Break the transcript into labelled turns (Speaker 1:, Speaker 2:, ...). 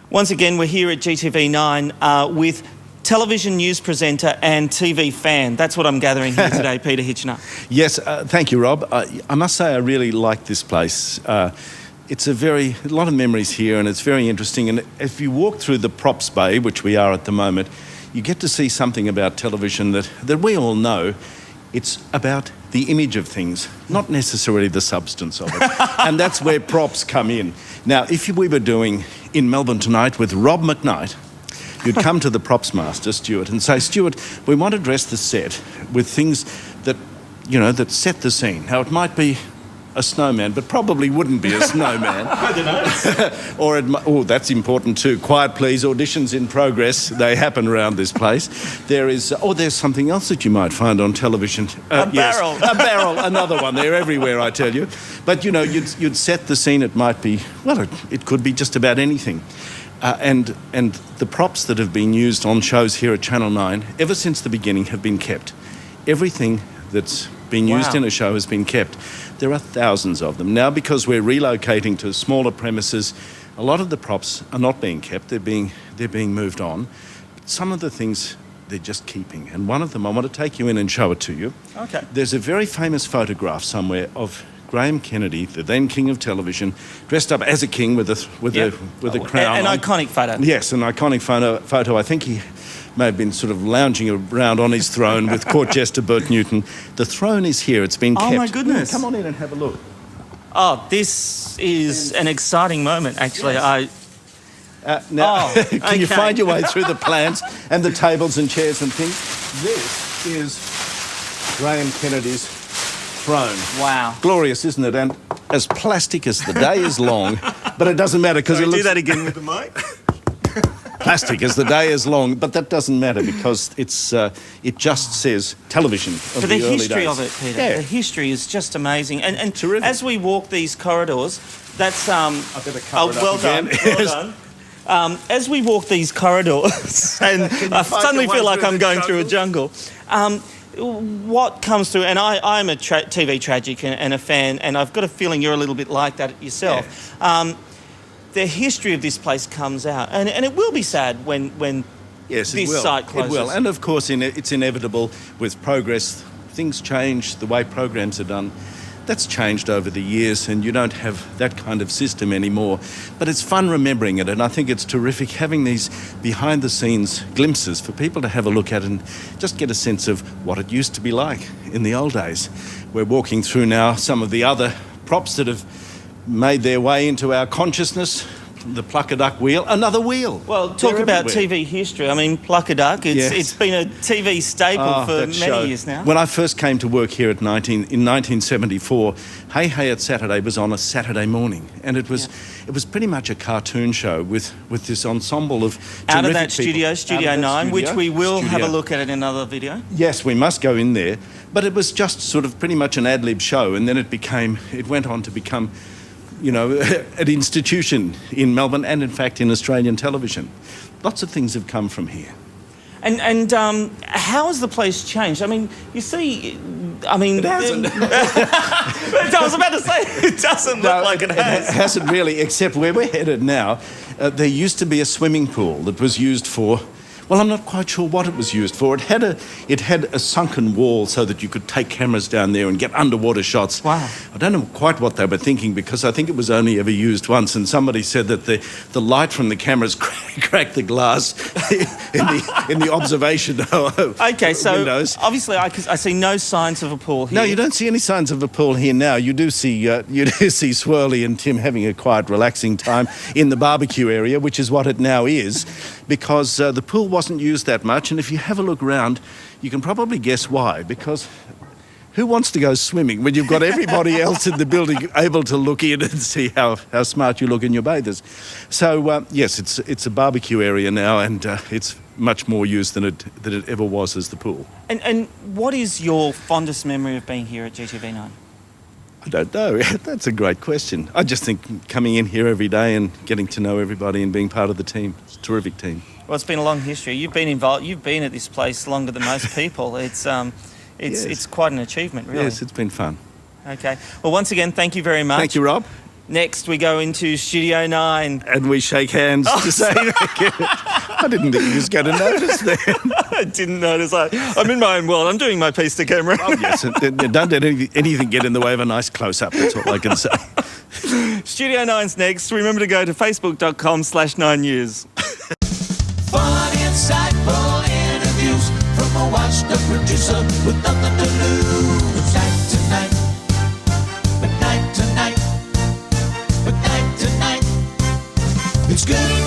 Speaker 1: Once again, we're here at GTV-9 with television news presenter and TV fan. That's what I'm gathering here today, Peter Hitchener.
Speaker 2: Yes, thank you, Rob. I must say I really like this place. It's a lot of memories here, and it's very interesting. And if you walk through the props bay, which we are at the moment, you get to see something about television that we all know. It's about the image of things, not necessarily the substance of it. And that's where props come in. Now, if we were doing In Melbourne Tonight with Rob McKnight, you'd come to the props master, Stuart, and say, Stuart, we want to dress the set with things that, that set the scene. Now, it might be a snowman, but probably wouldn't be a snowman.
Speaker 1: I don't know.
Speaker 2: Oh, that's important too. Quiet, please. Auditions in progress. They happen around this place. There's something else that you might find on television.
Speaker 1: Barrel.
Speaker 2: Yes, a barrel, another one. They're everywhere, I tell you. But, you'd set the scene. It might be, it could be just about anything. And the props that have been used on shows here at Channel 9, ever since the beginning, have been kept. Everything that's been used in a show has been kept. There are thousands of them. Now, because we're relocating to smaller premises, a lot of the props are not being kept. They're being moved on. But some of the things they're just keeping. And one of them, I want to take you in and show it to you.
Speaker 1: Okay.
Speaker 2: There's a very famous photograph somewhere of Graham Kennedy, the then king of television, dressed up as a king with a crown.
Speaker 1: An iconic photo.
Speaker 2: Yes, an iconic photo. I think he may have been sort of lounging around on his throne with court jester Bert Newton. The throne is here. It's been kept.
Speaker 1: Oh, my goodness.
Speaker 2: Come on in and have a look.
Speaker 1: Oh, this is an exciting moment, actually.
Speaker 2: Yes. Now, can you find your way through the plants and the tables and chairs and things? This is Graham Kennedy's throne.
Speaker 1: Wow.
Speaker 2: Glorious, isn't it? And as plastic as the day is long, but it doesn't matter because it looks...
Speaker 1: Do that again with the mic.
Speaker 2: Plastic as the day is long, but that doesn't matter because it just says television of
Speaker 1: For the
Speaker 2: early
Speaker 1: history
Speaker 2: days.
Speaker 1: of it, Peter.
Speaker 2: Yeah.
Speaker 1: The history is just amazing. And
Speaker 2: Terrific.
Speaker 1: as we walk these corridors, that's
Speaker 2: I better cover it up
Speaker 1: well
Speaker 2: again.
Speaker 1: done. Well done. As we walk these corridors, and I suddenly feel like I'm going through a jungle. What comes through, and I'm a TV tragic and a fan, and I've got a feeling you're a little bit like that yourself.
Speaker 2: Yeah.
Speaker 1: The history of this place comes out, and it will be sad when
Speaker 2: Yes,
Speaker 1: this site closes.
Speaker 2: It will, and of course it's inevitable with progress. Things change, the way programs are done. That's changed over the years, and you don't have that kind of system anymore. But it's fun remembering it, and I think it's terrific having these behind-the-scenes glimpses for people to have a look at and just get a sense of what it used to be like in the old days. We're walking through now some of the other props that have made their way into our consciousness. The Pluck-a-Duck wheel, another wheel.
Speaker 1: Well, talk about TV history. I mean, Pluck-a-Duck, it's been a TV staple for many years now.
Speaker 2: When I first came to work here in 1974, Hey Hey It's Saturday was on a Saturday morning, and it was pretty much a cartoon show with this ensemble of
Speaker 1: out of that
Speaker 2: people.
Speaker 1: Studio 9, which we will have a look at in another video.
Speaker 2: Yes, we must go in there, but it was just sort of pretty much an ad-lib show, and then it went on to become an institution in Melbourne and, in fact, in Australian television. Lots of things have come from here.
Speaker 1: And how has the place changed? I mean, you see,
Speaker 2: It hasn't.
Speaker 1: I was about to say, it doesn't look like it has.
Speaker 2: It hasn't really, except where we're headed now. There used to be a swimming pool that was used for... Well, I'm not quite sure what it was used for. It had a sunken wall so that you could take cameras down there and get underwater shots.
Speaker 1: Wow.
Speaker 2: I don't know quite what they were thinking because I think it was only ever used once, and somebody said that the light from the cameras cracked the glass in the observation
Speaker 1: Okay, so
Speaker 2: windows.
Speaker 1: obviously I see no signs of a pool here.
Speaker 2: No, you don't see any signs of a pool here now. You do see Swirly and Tim having a quiet, relaxing time in the barbecue area, which is what it now is, because the pool wasn't used that much, and if you have a look around, you can probably guess why, because who wants to go swimming when you've got everybody else in the building able to look in and see how smart you look in your bathers? So, yes, it's a barbecue area now, and it's much more used than it ever was as the pool.
Speaker 1: And what is your fondest memory of being here at GTV-9?
Speaker 2: I don't know. That's a great question. I just think coming in here every day and getting to know everybody and being part of the team. It's a terrific team.
Speaker 1: Well, it's been a long history. You've been involved. You've been at this place longer than most people. It's quite an achievement, really.
Speaker 2: Yes, it's been fun.
Speaker 1: Okay. Well, once again, thank you very much.
Speaker 2: Thank you, Rob.
Speaker 1: Next, we go into Studio 9.
Speaker 2: And we shake hands to say thank you. I didn't think you was going to notice that.
Speaker 1: I didn't notice. I'm in my own world. I'm doing my piece to camera.
Speaker 2: Oh, yes. Don't let anything get in the way of a nice close-up. That's all I can say.
Speaker 1: Studio 9's next. Remember to go to facebook.com/9news.
Speaker 3: Fun, insightful interviews from a washed-up producer with nothing to lose. Night tonight, but night tonight, but night tonight. It's good.